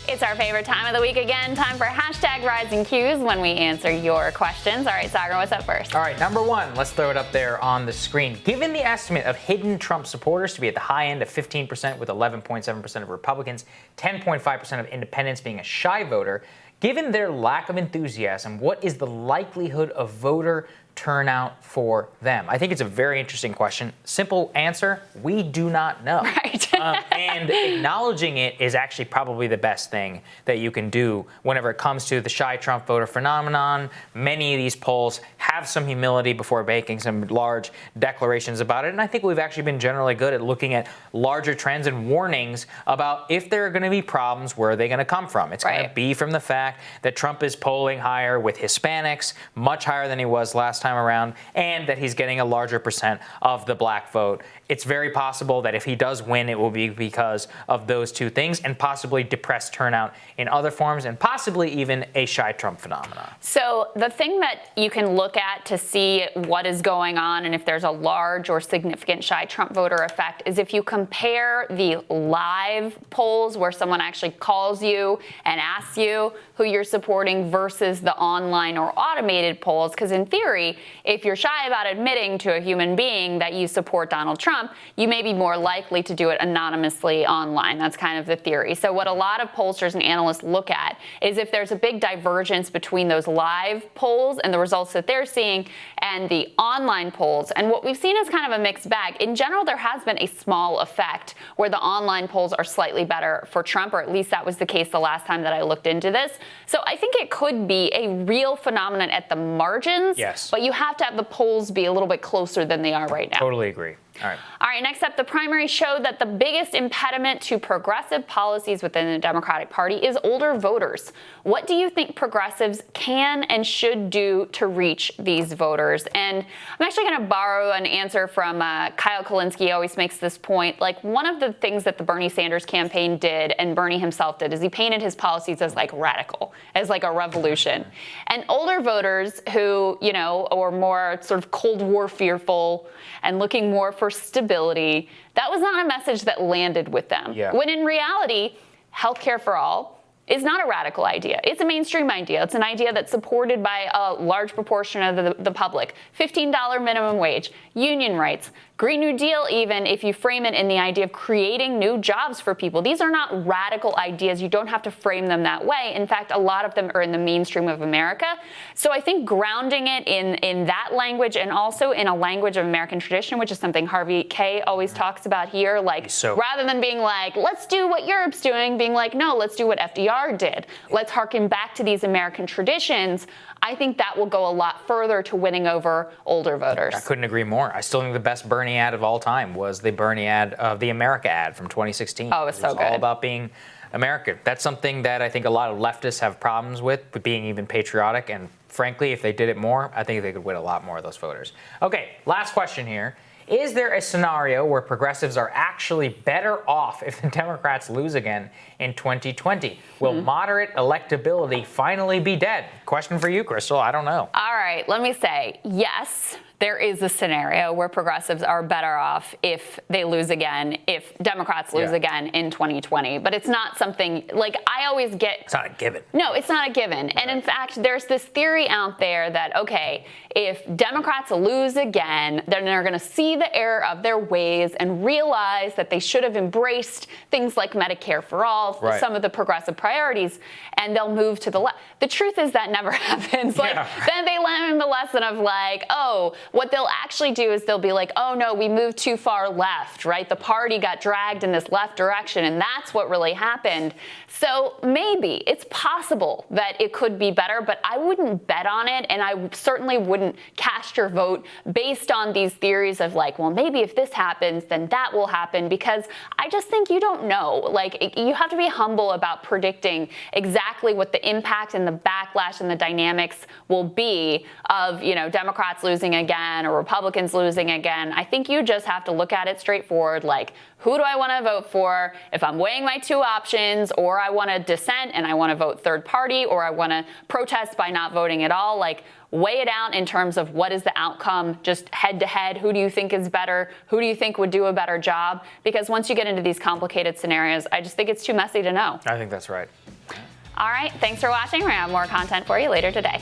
It's our favorite time of the week again. Time for hashtag Rising Qs when we answer your questions. All right, Saagar, what's up first? All right, number one, let's throw it up there on the screen. Given the estimate of hidden Trump supporters to be at the high end of 15% with 11.7% of Republicans, 10.5% of independents being a shy voter, given their lack of enthusiasm, what is the likelihood of voter turnout for them? I think it's a very interesting question. Simple answer, we do not know. Right. And acknowledging it is actually probably the best thing that you can do whenever it comes to the shy Trump voter phenomenon. Many of these polls have some humility before making some large declarations about it. And I think we've actually been generally good at looking at larger trends and warnings about if there are going to be problems, where are they going to come from? It's going to be from the fact that Trump is polling higher with Hispanics, much higher than he was last time around, and that he's getting a larger percent of the black vote. It's very possible that if he does win, it will be because of those two things, and possibly depressed turnout in other forms, and possibly even a shy Trump phenomenon. So the thing that you can look at to see what is going on and if there's a large or significant shy Trump voter effect is if you compare the live polls where someone actually calls you and asks you who you're supporting versus the online or automated polls. Because in theory, if you're shy about admitting to a human being that you support Donald Trump, you may be more likely to do it anonymously online. That's kind of the theory. So what a lot of pollsters and analysts look at is if there's a big divergence between those live polls and the results that they're seeing and the online polls. And what we've seen is kind of a mixed bag. In general, there has been a small effect where the online polls are slightly better for Trump, or at least that was the case the last time that I looked into this. So I think it could be a real phenomenon at the margins. Yes. But you have to have the polls be a little bit closer than they are right now. Totally agree. All right, next up, the primary showed that the biggest impediment to progressive policies within the Democratic Party is older voters. What do you think progressives can and should do to reach these voters? And I'm actually going to borrow an answer from Kyle Kulinski. He always makes this point. Like, one of the things that the Bernie Sanders campaign did, and Bernie himself did, is he painted his policies as like radical, as like a revolution. And older voters who, you know, are more sort of Cold War fearful and looking more for stability, that was not a message that landed with them. Yeah. When in reality, healthcare for all is not a radical idea. It's a mainstream idea. It's an idea that's supported by a large proportion of the public. $15 minimum wage, union rights, Green New Deal, even if you frame it in the idea of creating new jobs for people. These are not radical ideas. You don't have to frame them that way. In fact, a lot of them are in the mainstream of America. So I think grounding it in that language and also in a language of American tradition, which is something Harvey K always talks about here, like rather than being like, let's do what Europe's doing, being like, no, let's do what FDR did. Let's harken back to these American traditions. I think that will go a lot further to winning over older voters. I couldn't agree more. I still think the best Bernie ad of all time was the Bernie ad of the America ad from 2016. Oh, it was so good. All about being American. That's something that I think a lot of leftists have problems with being even patriotic. And frankly, if they did it more, I think they could win a lot more of those voters. Okay, last question here. Is there a scenario where progressives are actually better off if the Democrats lose again in 2020? Will moderate electability finally be dead? Question for you, Krystal. I don't know. All right, let me say, yes, there is a scenario where progressives are better off if they lose again, if Democrats lose again in 2020. But it's not something, like, I always get... It's not a given. No, it's not a given. And in fact, there's this theory out there that, okay, if Democrats lose again, then they're going to see the error of their ways and realize that they should have embraced things like Medicare for all, some of the progressive priorities, and they'll move to the left. The truth is that never happens. Like, then they learn the lesson of like, oh, what they'll actually do is they'll be like, oh no, we moved too far left, right? The party got dragged in this left direction, and that's what really happened. So maybe it's possible that it could be better, but I wouldn't bet on it, and I certainly wouldn't cast your vote based on these theories of like, well, maybe if this happens, then that will happen, because I just think you don't know. Like, you have to be humble about predicting exactly what the impact and the backlash and the dynamics will be of, you know, Democrats losing again or Republicans losing again. I think you just have to look at it straightforward, like, who do I want to vote for? If I'm weighing my two options, or I want to dissent and I want to vote third party, or I want to protest by not voting at all, like, weigh it out in terms of what is the outcome, just head to head. Who do you think is better? Who do you think would do a better job? Because once you get into these complicated scenarios, I just think it's too messy to know. I think that's right. All right, thanks for watching. We're going to have more content for you later today.